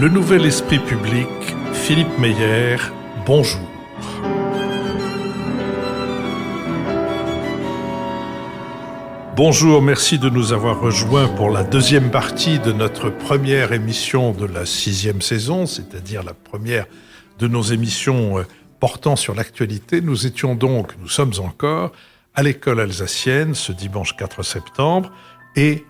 Le nouvel esprit public, Philippe Meyer, bonjour. Bonjour, merci de nous avoir rejoints pour la deuxième partie de notre première émission de la 6e saison, c'est-à-dire la première de nos émissions portant sur l'actualité. Nous sommes encore à l'école alsacienne ce dimanche 4 septembre et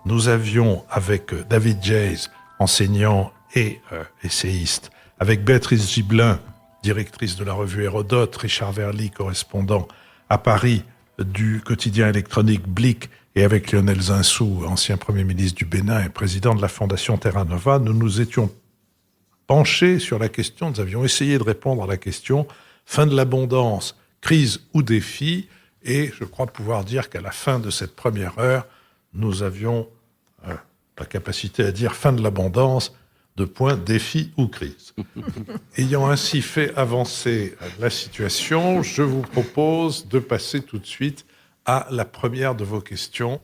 nous avions avec David Jays, enseignant et essayiste, avec Béatrice Gibelin, directrice de la revue Hérodote, Richard Verly, correspondant à Paris du quotidien électronique Blick, et avec Lionel Zinsou, ancien Premier ministre du Bénin et président de la Fondation Terra Nova, nous nous étions penchés sur la question, nous avions essayé de répondre à la question fin de l'abondance, crise ou défi, et je crois pouvoir dire qu'à la fin de cette première heure, nous avions la capacité à dire fin de l'abondance, défi ou crise. Ayant ainsi fait avancer la situation, je vous propose de passer tout de suite à la première de vos questions.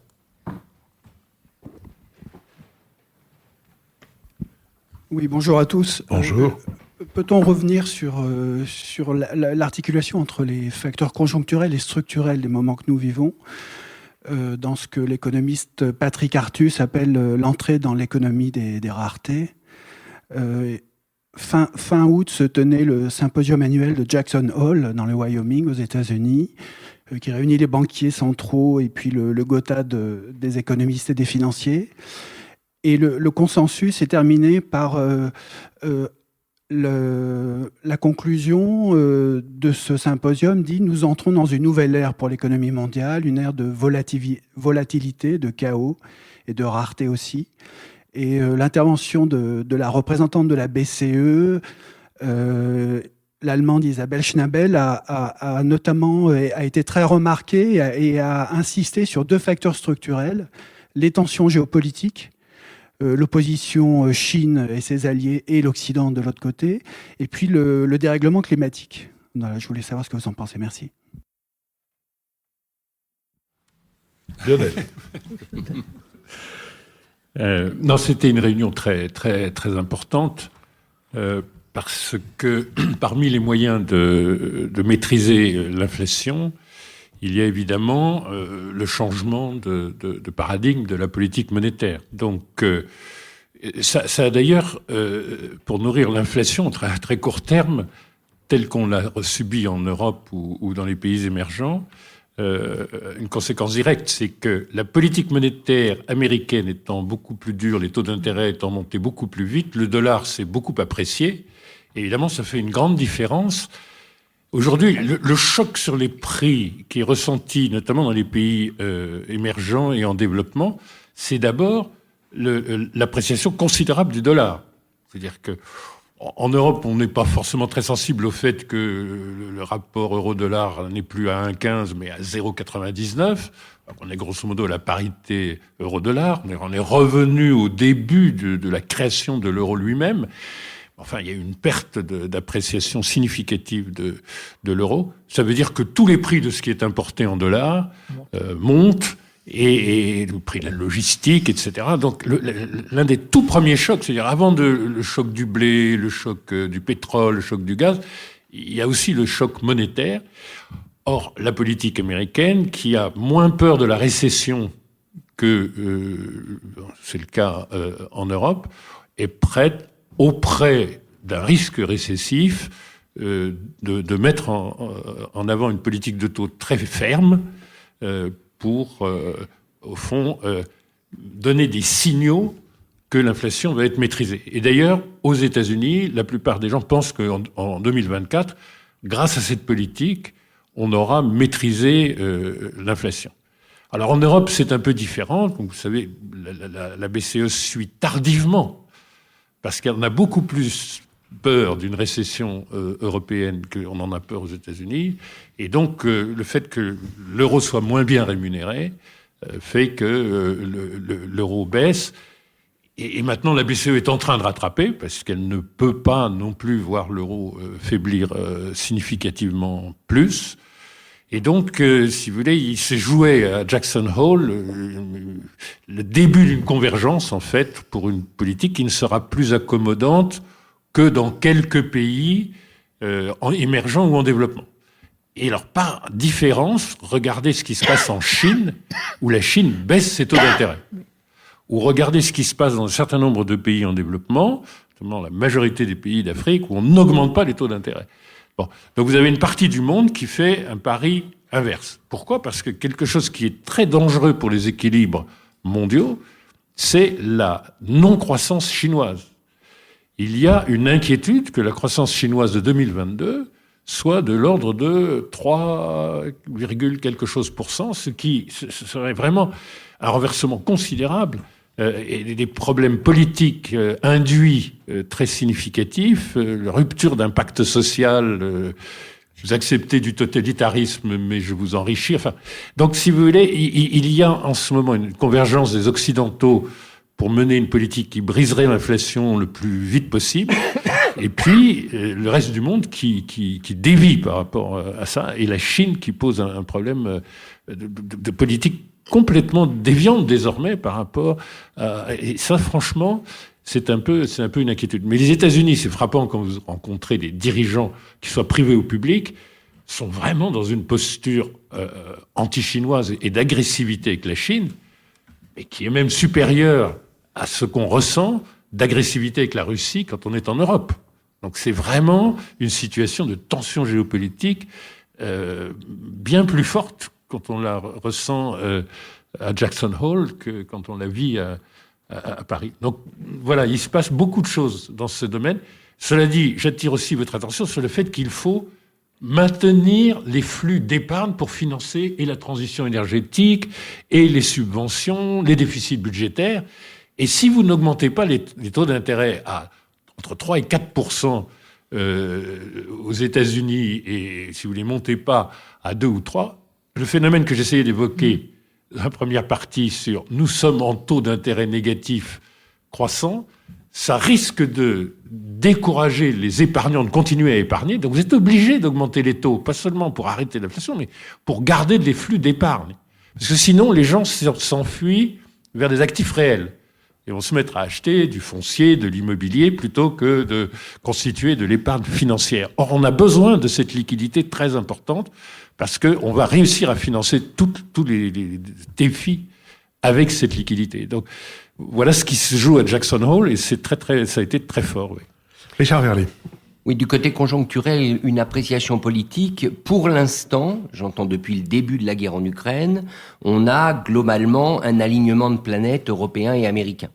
Oui, bonjour à tous. Bonjour. Peut-on revenir sur l'articulation entre les facteurs conjoncturels et structurels des moments que nous vivons, dans ce que l'économiste Patrick Artus appelle l'entrée dans l'économie des raretés. Fin août se tenait le symposium annuel de Jackson Hole dans le Wyoming aux États-Unis, qui réunit les banquiers centraux et puis le Gotha des économistes et des financiers. Et le consensus est terminé par la conclusion de ce symposium dit « Nous entrons dans une nouvelle ère pour l'économie mondiale, une ère de volatilité, de chaos et de rareté aussi ». Et l'intervention de la représentante de la BCE, l'Allemande Isabelle Schnabel, a notamment été très remarquée et a insisté sur deux facteurs structurels, les tensions géopolitiques, l'opposition Chine et ses alliés et l'Occident de l'autre côté, et puis le dérèglement climatique. Voilà, je voulais savoir ce que vous en pensez. Merci. Lionel. Non, c'était une réunion très, très, très importante parce que parmi les moyens de maîtriser l'inflation, il y a évidemment le changement de paradigme de la politique monétaire. Donc, ça a d'ailleurs, pour nourrir l'inflation à très court terme, telle qu'on l'a subie en Europe ou dans les pays émergents, une conséquence directe, c'est que la politique monétaire américaine étant beaucoup plus dure, les taux d'intérêt étant montés beaucoup plus vite, le dollar s'est beaucoup apprécié. Et évidemment, ça fait une grande différence. Aujourd'hui, le choc sur les prix qui est ressenti, notamment dans les pays émergents et en développement, c'est d'abord l'appréciation considérable du dollar. C'est-à-dire que en Europe, on n'est pas forcément très sensible au fait que le rapport euro-dollar n'est plus à 1,15 mais à 0,99. On est grosso modo à la parité euro-dollar. On est revenu au début de la création de l'euro lui-même. Enfin, il y a eu une perte d'appréciation significative de l'euro. Ça veut dire que tous les prix de ce qui est importé en dollars montent. Et le prix de la logistique, etc. Donc, l'un des tout premiers chocs, c'est-à-dire avant le choc du blé, le choc du pétrole, le choc du gaz, il y a aussi le choc monétaire. Or, la politique américaine, qui a moins peur de la récession que c'est le cas en Europe, est prête, auprès d'un risque récessif, de mettre en avant une politique de taux très ferme, pour, au fond, donner des signaux que l'inflation va être maîtrisée. Et d'ailleurs, aux États-Unis, la plupart des gens pensent qu'en 2024, grâce à cette politique, on aura maîtrisé l'inflation. Alors en Europe, c'est un peu différent. Donc, vous savez, la BCE suit tardivement, parce qu'elle en a beaucoup plus peur d'une récession européenne qu'on en a peur aux États-Unis. Et donc, le fait que l'euro soit moins bien rémunéré fait que l'euro baisse. Et maintenant, la BCE est en train de rattraper, parce qu'elle ne peut pas non plus voir l'euro faiblir significativement plus. Et donc, si vous voulez, il se jouait à Jackson Hole le début d'une convergence, en fait, pour une politique qui ne sera plus accommodante que dans quelques pays émergents ou en développement. Et alors, par différence, regardez ce qui se passe en Chine, où la Chine baisse ses taux d'intérêt. Ou regardez ce qui se passe dans un certain nombre de pays en développement, notamment la majorité des pays d'Afrique, où on n'augmente pas les taux d'intérêt. Bon. Donc vous avez une partie du monde qui fait un pari inverse. Pourquoi ? Parce que quelque chose qui est très dangereux pour les équilibres mondiaux, c'est la non-croissance chinoise. Il y a une inquiétude que la croissance chinoise de 2022 soit de l'ordre de 3, quelque chose %, ce qui serait vraiment un renversement considérable et des problèmes politiques induits très significatifs, la rupture d'un pacte social, vous acceptez du totalitarisme, mais je vous enrichis. Enfin, donc, si vous voulez, il y a en ce moment une convergence des Occidentaux pour mener une politique qui briserait l'inflation le plus vite possible, et puis le reste du monde qui dévie par rapport à ça, et la Chine qui pose un problème de politique complètement déviante désormais par rapport à... Et ça, franchement, c'est un peu une inquiétude. Mais les États-Unis, c'est frappant quand vous rencontrez des dirigeants, qu'ils soient privés ou publics, sont vraiment dans une posture anti-chinoise et d'agressivité avec la Chine, et qui est même supérieure à ce qu'on ressent d'agressivité avec la Russie quand on est en Europe. Donc c'est vraiment une situation de tension géopolitique bien plus forte quand on la ressent à Jackson Hole que quand on la vit à Paris. Donc voilà, il se passe beaucoup de choses dans ce domaine. Cela dit, j'attire aussi votre attention sur le fait qu'il faut maintenir les flux d'épargne pour financer et la transition énergétique, et les subventions, les déficits budgétaires. Et si vous n'augmentez pas les taux d'intérêt à entre 3 et 4% aux États-Unis, et si vous ne les montez pas à 2 ou 3, le phénomène que j'essayais d'évoquer dans la première partie sur « nous sommes en taux d'intérêt négatif croissant », ça risque de décourager les épargnants de continuer à épargner. Donc vous êtes obligé d'augmenter les taux, pas seulement pour arrêter l'inflation, mais pour garder des flux d'épargne. Parce que sinon, les gens s'enfuient vers des actifs réels. Et vont se mettre à acheter du foncier, de l'immobilier, plutôt que de constituer de l'épargne financière. Or, on a besoin de cette liquidité très importante parce qu'on va réussir à financer tous les défis avec cette liquidité. Donc, voilà ce qui se joue à Jackson Hole, et ça a été très fort. Oui. Richard Verlet. Oui, du côté conjoncturel, une appréciation politique. Pour l'instant, j'entends depuis le début de la guerre en Ukraine, on a globalement un alignement de planètes européen et américain.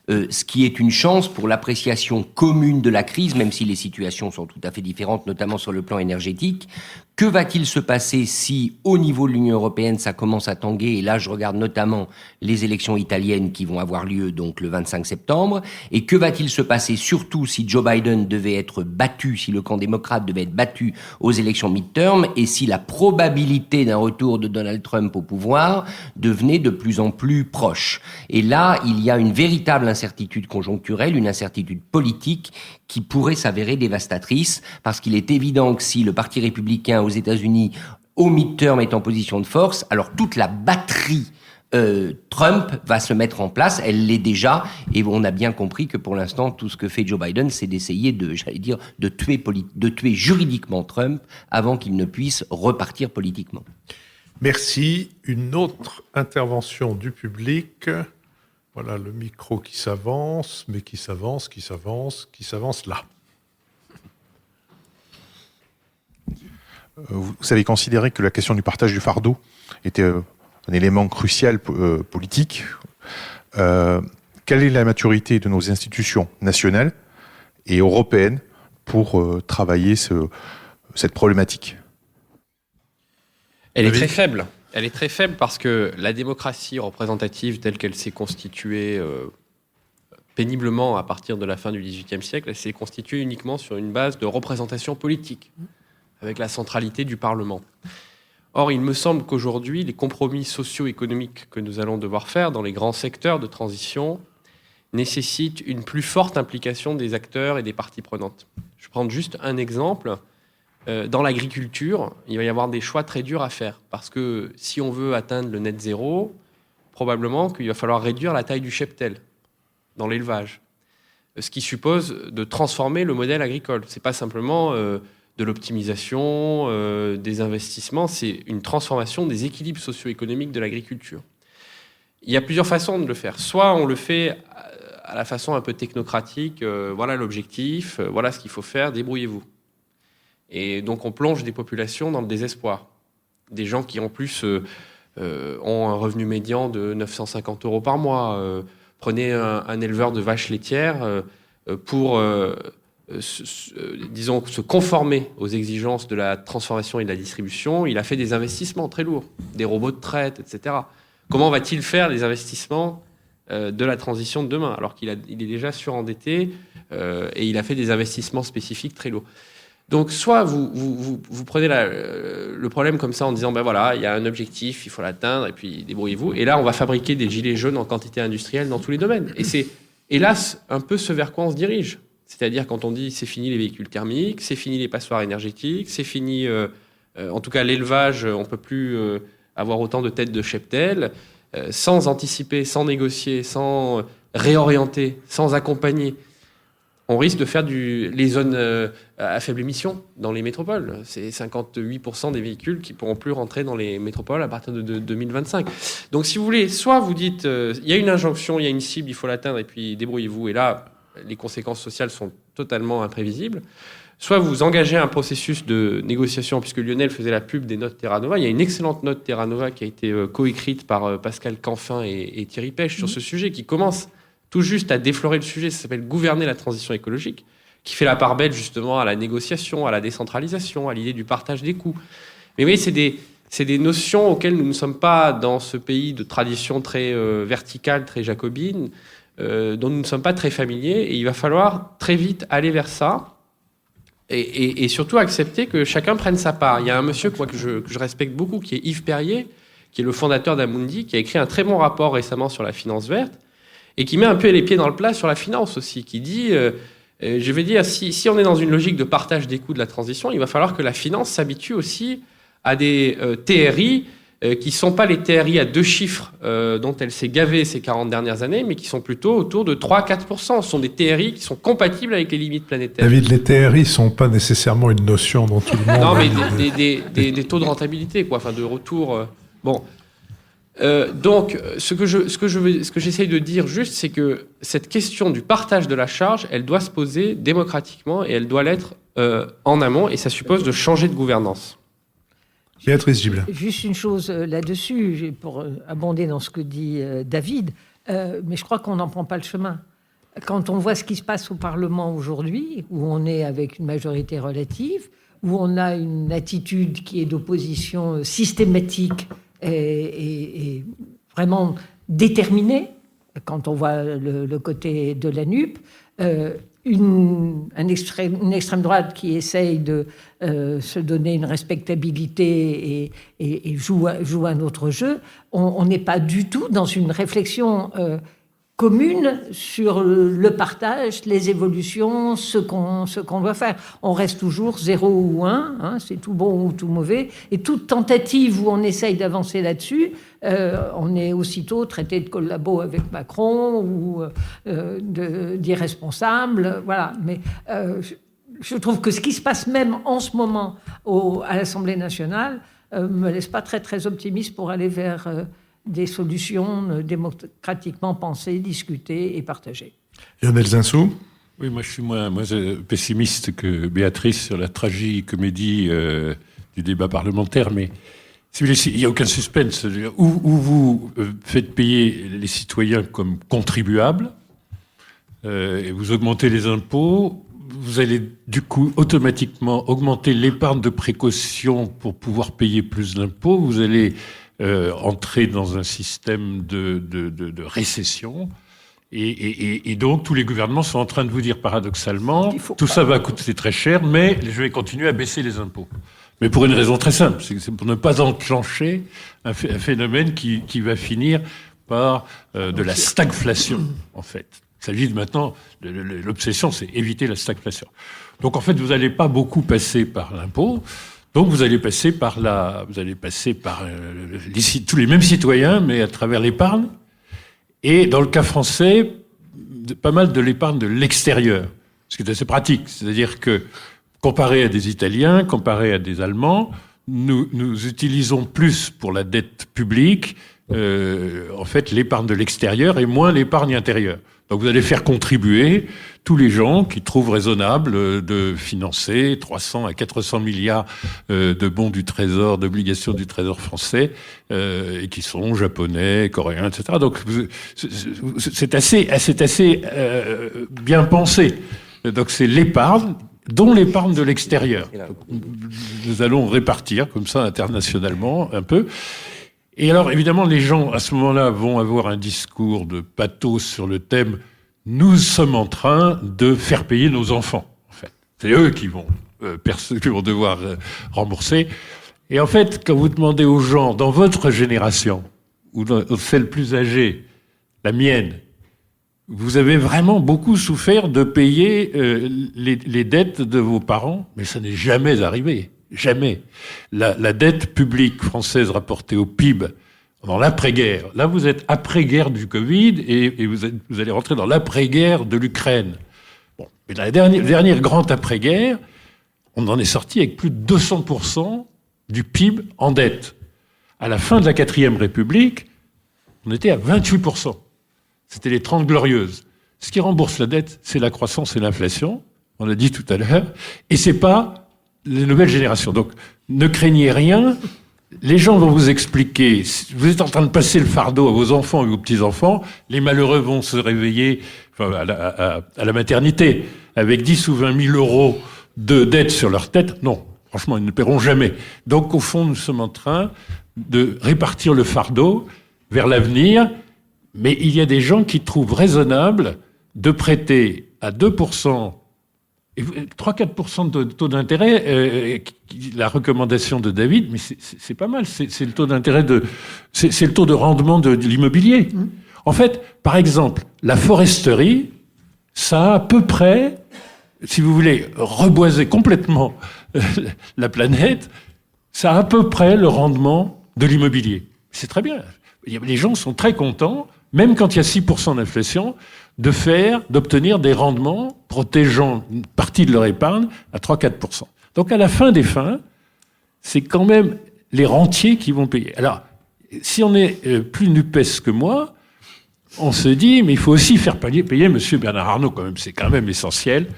Ce qui est une chance pour l'appréciation commune de la crise, même si les situations sont tout à fait différentes, notamment sur le plan énergétique. Que va-t-il se passer si, au niveau de l'Union européenne, ça commence à tanguer? Et là, je regarde notamment les élections italiennes qui vont avoir lieu donc le 25 septembre. Et que va-t-il se passer surtout si Joe Biden devait être battu, si le camp démocrate devait être battu aux élections mid-term, et si la probabilité d'un retour de Donald Trump au pouvoir devenait de plus en plus proche? Et là, il y a une véritable incertitude conjoncturelle, une incertitude politique qui pourrait s'avérer dévastatrice, parce qu'il est évident que si le Parti républicain aux États-Unis, au mid-term, est en position de force, alors toute la batterie Trump va se mettre en place, elle l'est déjà, et on a bien compris que pour l'instant, tout ce que fait Joe Biden, c'est d'essayer de tuer juridiquement Trump avant qu'il ne puisse repartir politiquement. Merci. Une autre intervention du public. Voilà le micro qui s'avance, mais qui s'avance là. Vous avez considéré que la question du partage du fardeau était un élément crucial politique. Quelle est la maturité de nos institutions nationales et européennes pour travailler cette problématique ? Elle est très faible. Elle est très faible parce que la démocratie représentative telle qu'elle s'est constituée péniblement à partir de la fin du XVIIIe siècle, elle s'est constituée uniquement sur une base de représentation politique, avec la centralité du Parlement. Or, il me semble qu'aujourd'hui, les compromis socio-économiques que nous allons devoir faire dans les grands secteurs de transition nécessitent une plus forte implication des acteurs et des parties prenantes. Je vais prendre juste un exemple. dans l'agriculture, il va y avoir des choix très durs à faire. Parce que si on veut atteindre le net zéro, probablement qu'il va falloir réduire la taille du cheptel dans l'élevage. Ce qui suppose de transformer le modèle agricole. Ce n'est pas simplement de l'optimisation, des investissements, c'est une transformation des équilibres socio-économiques de l'agriculture. Il y a plusieurs façons de le faire. Soit on le fait à la façon un peu technocratique, voilà l'objectif, voilà ce qu'il faut faire, débrouillez-vous. Et donc on plonge des populations dans le désespoir. Des gens qui en plus ont un revenu médian de 950 € par mois. Prenez un éleveur de vaches laitières pour, disons, se conformer aux exigences de la transformation et de la distribution. Il a fait des investissements très lourds, des robots de traite, etc. Comment va-t-il faire les investissements de la transition de demain, alors qu'il est déjà surendetté et il a fait des investissements spécifiques très lourds. Donc, soit vous prenez le problème comme ça en disant, ben voilà, il y a un objectif, il faut l'atteindre, et puis débrouillez-vous. Et là, on va fabriquer des gilets jaunes en quantité industrielle dans tous les domaines. Et c'est, hélas, un peu ce vers quoi on se dirige. C'est-à-dire quand on dit, c'est fini les véhicules thermiques, c'est fini les passoires énergétiques, c'est fini, en tout cas, l'élevage, on ne peut plus avoir autant de têtes de cheptel, sans anticiper, sans négocier, sans réorienter, sans accompagner. On risque de faire les zones à faible émission dans les métropoles. C'est 58% des véhicules qui ne pourront plus rentrer dans les métropoles à partir de 2025. Donc, si vous voulez, soit vous dites, il y a une injonction, il y a une cible, il faut l'atteindre, et puis débrouillez-vous. Et là, les conséquences sociales sont totalement imprévisibles. Soit vous engagez un processus de négociation, puisque Lionel faisait la pub des notes Terra Nova. Il y a une excellente note Terra Nova qui a été coécrite par Pascal Canfin et Thierry Pêche sur ce sujet, qui commence tout juste à déflorer le sujet. Ça s'appelle « Gouverner la transition écologique », qui fait la part belle justement à la négociation, à la décentralisation, à l'idée du partage des coûts. Mais oui, c'est des notions auxquelles nous ne sommes pas dans ce pays de tradition très verticale, très jacobine, dont nous ne sommes pas très familiers. Et il va falloir très vite aller vers ça et surtout accepter que chacun prenne sa part. Il y a un monsieur que je respecte beaucoup, qui est Yves Perrier, qui est le fondateur d'Amundi, qui a écrit un très bon rapport récemment sur la finance verte, et qui met un peu les pieds dans le plat sur la finance aussi, qui dit, je vais dire, si on est dans une logique de partage des coûts de la transition, il va falloir que la finance s'habitue aussi à des TRI qui ne sont pas les TRI à 2 chiffres dont elle s'est gavée ces 40 dernières années, mais qui sont plutôt autour de 3-4%. Ce sont des TRI qui sont compatibles avec les limites planétaires. David, les TRI ne sont pas nécessairement une notion dont tout le monde... Non, mais des taux de rentabilité, quoi, enfin de retour... Bon... donc, ce que j'essaye de dire juste, c'est que cette question du partage de la charge, elle doit se poser démocratiquement et elle doit l'être en amont, et ça suppose de changer de gouvernance. Béatrice Gibelin. Juste une chose là-dessus, pour abonder dans ce que dit David, mais je crois qu'on n'en prend pas le chemin. Quand on voit ce qui se passe au Parlement aujourd'hui, où on est avec une majorité relative, où on a une attitude qui est d'opposition systématique et vraiment déterminée, quand on voit le côté de la NUP, une extrême droite qui essaye de se donner une respectabilité et joue un autre jeu, on n'est pas du tout dans une réflexion commune sur le partage, les évolutions, ce qu'on doit faire. On reste toujours 0 ou 1, hein, c'est tout bon ou tout mauvais, et toute tentative où on essaye d'avancer là-dessus, on est aussitôt traité de collabo avec Macron ou d'irresponsable, voilà. Mais je trouve que ce qui se passe même en ce moment à l'Assemblée nationale me laisse pas très très optimiste pour aller vers des solutions démocratiquement pensées, discutées et partagées. Lionel Zinsou. Oui, moi je suis moins pessimiste que Béatrice sur la tragicomédie du débat parlementaire, mais si vous voulez, il n'y a aucun suspense. Où vous faites payer les citoyens comme contribuables, et vous augmentez les impôts, vous allez du coup automatiquement augmenter l'épargne de précaution pour pouvoir payer plus d'impôts, vous allez entrer dans un système de récession. Et donc, tous les gouvernements sont en train de vous dire paradoxalement, tout ça va coûter très cher, mais je vais continuer à baisser les impôts. Mais pour une raison très simple, c'est pour ne pas enclencher un phénomène qui va finir par de la stagflation, en fait. Il s'agit de maintenant, l'obsession, c'est éviter la stagflation. Donc en fait, vous n'allez pas beaucoup passer par l'impôt. Donc vous allez passer par tous les mêmes citoyens, mais à travers l'épargne. Et dans le cas français, pas mal de l'épargne de l'extérieur, ce qui est assez pratique. C'est-à-dire que, comparé à des Italiens, comparé à des Allemands, nous utilisons plus pour la dette publique, en fait, l'épargne de l'extérieur et moins l'épargne intérieure. Donc vous allez faire contribuer tous les gens qui trouvent raisonnable de financer 300 à 400 milliards de bons du Trésor, d'obligations du Trésor français, et qui sont japonais, coréens, etc. Donc c'est assez bien pensé. Donc c'est l'épargne, dont l'épargne de l'extérieur. Nous allons répartir comme ça internationalement un peu. Et alors, évidemment, les gens, à ce moment-là, vont avoir un discours de pathos sur le thème « Nous sommes en train de faire payer nos enfants ». En fait, c'est eux qui vont devoir rembourser. Et en fait, quand vous demandez aux gens, dans votre génération, ou dans celle plus âgée, la mienne, vous avez vraiment beaucoup souffert de payer les dettes de vos parents, mais ça n'est jamais arrivé. Jamais. La dette publique française rapportée au PIB dans l'après-guerre, là vous êtes après-guerre du Covid et vous allez rentrer dans l'après-guerre de l'Ukraine. Bon, mais la dernière grande après-guerre, on en est sorti avec plus de 200% du PIB en dette. À la fin de la 4e République, on était à 28%. C'était les 30 glorieuses. Ce qui rembourse la dette, c'est la croissance et l'inflation, on l'a dit tout à l'heure, et c'est pas les nouvelles générations. Donc, ne craignez rien. Les gens vont vous expliquer. Vous êtes en train de passer le fardeau à vos enfants et aux petits-enfants. Les malheureux vont se réveiller à la maternité avec 10 ou 20 000 euros de dette sur leur tête. Non, franchement, ils ne paieront jamais. Donc, au fond, nous sommes en train de répartir le fardeau vers l'avenir. Mais il y a des gens qui trouvent raisonnable de prêter à 2%, 3-4% de taux d'intérêt, la recommandation de David, mais c'est pas mal. C'est le taux d'intérêt c'est le taux de rendement de l'immobilier. En fait, par exemple, la foresterie, ça a à peu près, si vous voulez reboiser complètement la planète, ça a à peu près le rendement de l'immobilier. C'est très bien. Les gens sont très contents, même quand il y a 6% d'inflation, d'obtenir des rendements protégeant une partie de leur épargne à 3-4%. Donc à la fin des fins, c'est quand même les rentiers qui vont payer. Alors, si on est plus NUPES que moi, on se dit, mais il faut aussi faire payer M. Bernard Arnault, quand même, c'est quand même essentiel.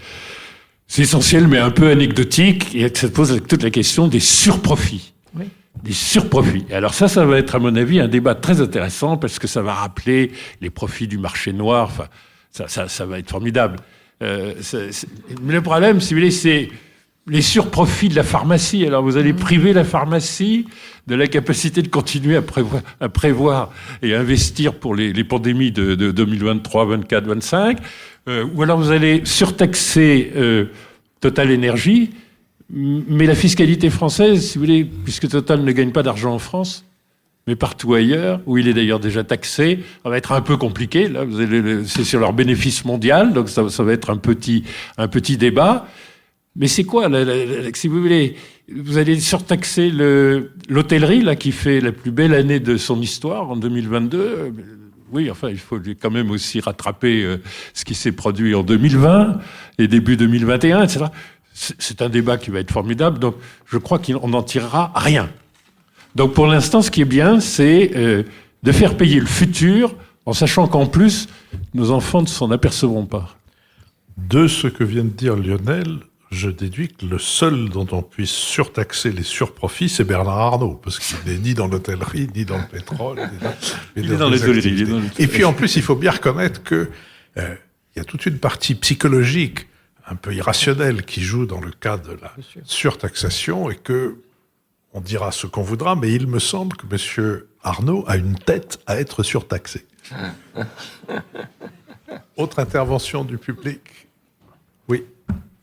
C'est essentiel, mais un peu anecdotique, et ça pose toute la question des surprofits. Oui. Des surprofits. Et alors ça va être, à mon avis, un débat très intéressant, parce que ça va rappeler les profits du marché noir. Enfin, ça va être formidable. Mais le problème, si vous voulez, c'est les surprofits de la pharmacie. Alors vous allez priver la pharmacie de la capacité de continuer à prévoir et à investir pour les pandémies de 2023, 24, 25. Ou alors vous allez surtaxer Total Énergie. Mais la fiscalité française, si vous voulez, puisque Total ne gagne pas d'argent en France, mais partout ailleurs, où il est d'ailleurs déjà taxé, ça va être un peu compliqué. Là, c'est sur leur bénéfice mondial, donc ça va être un petit débat. Mais c'est quoi, si vous voulez, vous allez surtaxer l'hôtellerie, là, qui fait la plus belle année de son histoire en 2022. Oui, enfin, il faut quand même aussi rattraper ce qui s'est produit en 2020 et début 2021, etc. C'est un débat qui va être formidable, donc je crois qu'on n'en tirera rien. Donc pour l'instant, ce qui est bien, c'est de faire payer le futur, en sachant qu'en plus, nos enfants ne s'en apercevront pas. De ce que vient de dire Lionel, je déduis que le seul dont on puisse surtaxer les surprofits, c'est Bernard Arnault, parce qu'il n'est ni dans l'hôtellerie, ni dans le pétrole. Il est dans l'hôtellerie. Et puis en plus, il faut bien reconnaître qu'il y a toute une partie psychologique, un peu irrationnelle, qui joue dans le cas de la surtaxation, et que on dira ce qu'on voudra, mais il me semble que M. Arnault a une tête à être surtaxé. Autre intervention du public? Oui,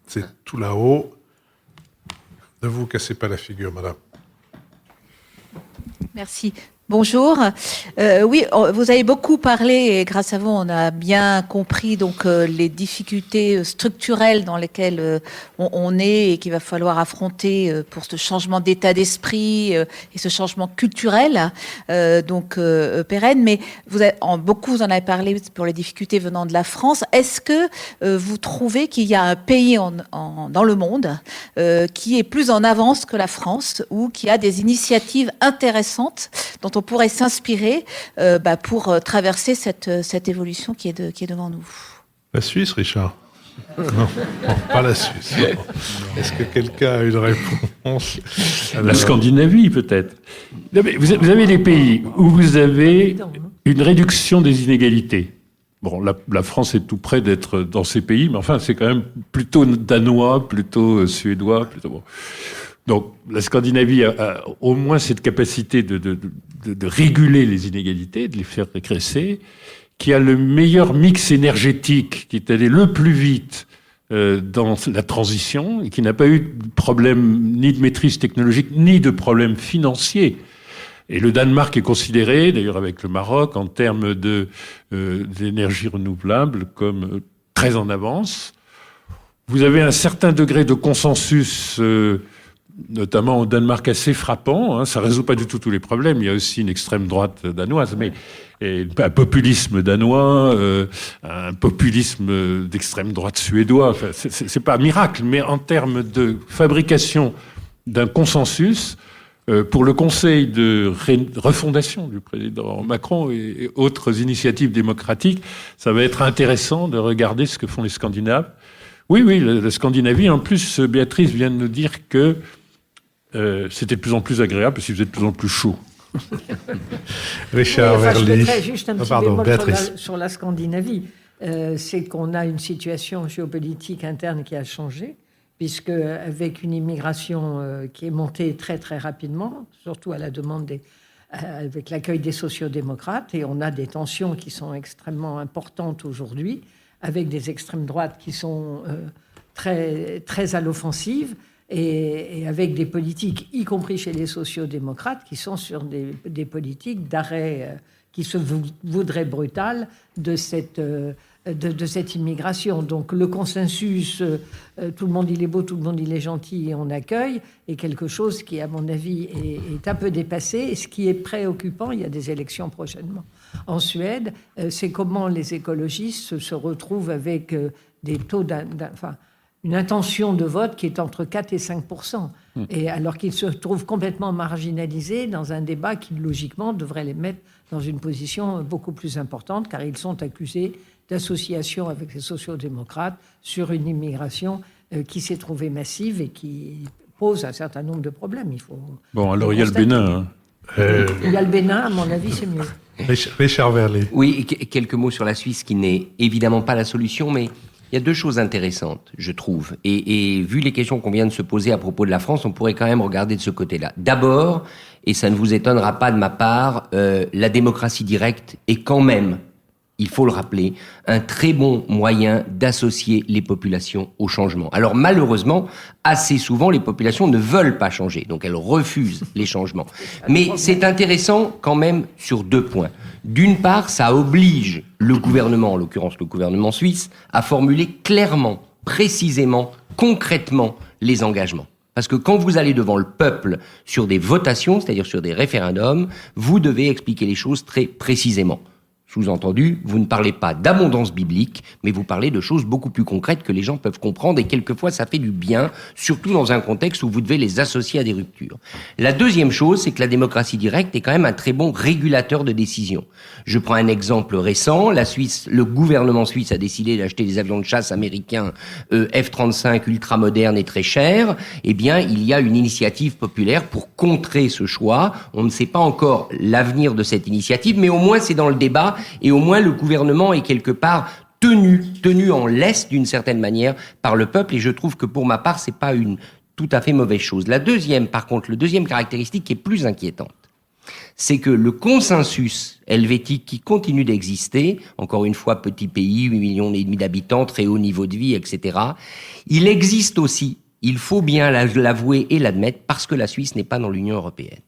c'est tout là-haut. Ne vous cassez pas la figure, madame. Merci. Bonjour. Oui, vous avez beaucoup parlé et grâce à vous, on a bien compris donc les difficultés structurelles dans lesquelles on est et qu'il va falloir affronter pour ce changement d'état d'esprit et ce changement culturel pérenne. Mais beaucoup vous en avez parlé pour les difficultés venant de la France. Est-ce que vous trouvez qu'il y a un pays dans le monde qui est plus en avance que la France ou qui a des initiatives intéressantes dont on pourrait s'inspirer pour traverser cette évolution qui est devant nous? La Suisse, Richard? Non, pas la Suisse. Est-ce que quelqu'un a une réponse? La Scandinavie, peut-être. Non, mais vous avez des pays où vous avez une réduction des inégalités. Bon, la France est tout près d'être dans ces pays, mais enfin, c'est quand même plutôt danois, plutôt suédois, plutôt bon. Donc, la Scandinavie a au moins cette capacité de réguler les inégalités, de les faire régresser, qui a le meilleur mix énergétique, qui est allé le plus vite dans la transition, et qui n'a pas eu de problème ni de maîtrise technologique, ni de problème financier. Et le Danemark est considéré, d'ailleurs avec le Maroc, en termes d'énergie renouvelable, comme très en avance. Vous avez un certain degré de consensus notamment au Danemark, assez frappant. Ça résout pas du tout tous les problèmes. Il y a aussi une extrême droite danoise, mais un populisme danois, un populisme d'extrême droite suédois. Enfin, c'est pas un miracle, mais en termes de fabrication d'un consensus, pour le Conseil de refondation du président Macron et autres initiatives démocratiques, ça va être intéressant de regarder ce que font les Scandinaves. Oui, la Scandinavie. En plus, Béatrice vient de nous dire que c'était de plus en plus agréable parce qu'il faisait de plus en plus chaud. Richard Verly. Je mettrais juste un petit bémol sur la Scandinavie. C'est qu'on a une situation géopolitique interne qui a changé, puisque avec une immigration qui est montée très très rapidement, surtout à la demande avec l'accueil des sociodémocrates, et on a des tensions qui sont extrêmement importantes aujourd'hui, avec des extrêmes droites qui sont très, très à l'offensive, et avec des politiques, y compris chez les sociodémocrates, qui sont sur des politiques d'arrêt qui se voudraient brutales de cette immigration. Donc le consensus, tout le monde il est beau, tout le monde il est gentil et on accueille, est quelque chose qui, à mon avis, est un peu dépassé. Et ce qui est préoccupant, il y a des élections prochainement en Suède, c'est comment les écologistes se retrouvent avec des taux une intention de vote qui est entre 4 et 5%. Et alors qu'ils se trouvent complètement marginalisés dans un débat qui, logiquement, devrait les mettre dans une position beaucoup plus importante, car ils sont accusés d'association avec les sociodémocrates sur une immigration qui s'est trouvée massive et qui pose un certain nombre de problèmes. Bon, alors il y a le Bénin. Il y a le Bénin, à mon avis, c'est mieux. Richard Verly. Oui, quelques mots sur la Suisse, qui n'est évidemment pas la solution, mais il y a deux choses intéressantes, je trouve. Et vu les questions qu'on vient de se poser à propos de la France, on pourrait quand même regarder de ce côté-là. D'abord, et ça ne vous étonnera pas de ma part, la démocratie directe est quand même, il faut le rappeler, un très bon moyen d'associer les populations au changement. Alors malheureusement, assez souvent, les populations ne veulent pas changer, donc elles refusent les changements. Mais c'est intéressant quand même sur deux points. D'une part, ça oblige le gouvernement, en l'occurrence le gouvernement suisse, à formuler clairement, précisément, concrètement les engagements. Parce que quand vous allez devant le peuple sur des votations, c'est-à-dire sur des référendums, vous devez expliquer les choses très précisément. Sous-entendu, vous ne parlez pas d'abondance biblique, mais vous parlez de choses beaucoup plus concrètes que les gens peuvent comprendre, et quelquefois ça fait du bien, surtout dans un contexte où vous devez les associer à des ruptures. La deuxième chose, c'est que la démocratie directe est quand même un très bon régulateur de décision. Je prends un exemple récent, le gouvernement suisse a décidé d'acheter des avions de chasse américains F-35 ultramodernes et très chers. Eh bien, il y a une initiative populaire pour contrer ce choix. On ne sait pas encore l'avenir de cette initiative, mais au moins c'est dans le débat. Et au moins, le gouvernement est quelque part tenu en laisse d'une certaine manière par le peuple. Et je trouve que pour ma part, c'est pas une tout à fait mauvaise chose. La deuxième, par contre, le deuxième caractéristique qui est plus inquiétante, c'est que le consensus helvétique qui continue d'exister, encore une fois, petit pays, 8,5 millions d'habitants, très haut niveau de vie, etc., il existe aussi, il faut bien l'avouer et l'admettre, parce que la Suisse n'est pas dans l'Union européenne.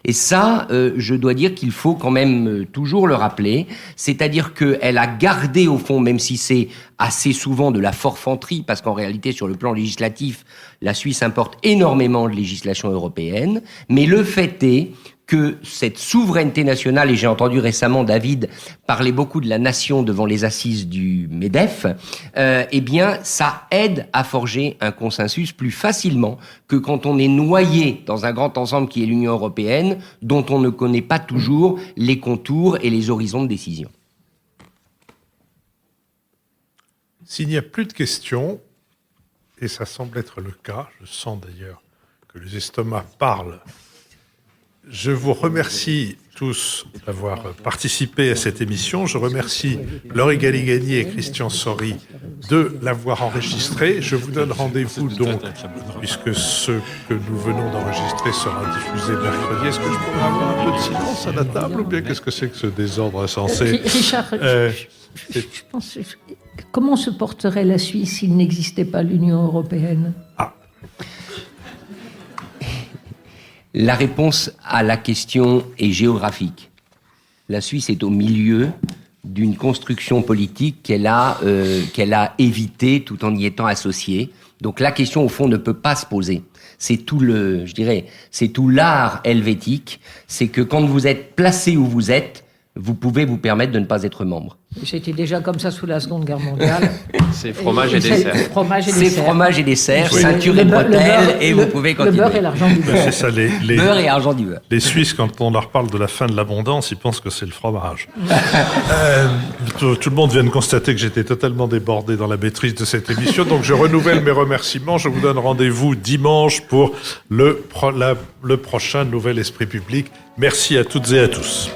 Et ça, je dois dire qu'il faut quand même toujours le rappeler, c'est-à-dire qu'elle a gardé au fond, même si c'est assez souvent de la forfanterie, parce qu'en réalité, sur le plan législatif, la Suisse importe énormément de législation européenne, mais le fait est que cette souveraineté nationale, et j'ai entendu récemment David parler beaucoup de la nation devant les assises du MEDEF, eh bien, ça aide à forger un consensus plus facilement que quand on est noyé dans un grand ensemble qui est l'Union européenne, dont on ne connaît pas toujours les contours et les horizons de décision. S'il n'y a plus de questions, et ça semble être le cas, je sens d'ailleurs que les estomacs parlent, je vous remercie tous d'avoir participé à cette émission. Je remercie Laurie Galigani et Christian Sori de l'avoir enregistré. Je vous donne rendez-vous donc, puisque ce que nous venons d'enregistrer sera diffusé mercredi. Est-ce que je pourrais avoir un peu de silence à la table ou bien qu'est-ce que c'est que ce désordre insensé? Richard, je pense, comment se porterait la Suisse s'il n'existait pas l'Union européenne? La réponse à la question est géographique. La Suisse est au milieu d'une construction politique qu'elle a évitée tout en y étant associée. Donc la question, au fond, ne peut pas se poser. C'est tout c'est tout l'art helvétique. C'est que quand vous êtes placé où vous êtes, vous pouvez vous permettre de ne pas être membre. J'étais déjà comme ça sous la Seconde Guerre mondiale. C'est fromage et dessert. C'est fromage et dessert, ceinture et bretelles, et vous pouvez continuer. Le beurre et l'argent du beurre. C'est ça, beurre et argent du beurre. Les Suisses, quand on leur parle de la fin de l'abondance, ils pensent que c'est le fromage. Tout le monde vient de constater que j'étais totalement débordé dans la maîtrise de cette émission, donc je renouvelle mes remerciements. Je vous donne rendez-vous dimanche pour le prochain Nouvel Esprit Public. Merci à toutes et à tous.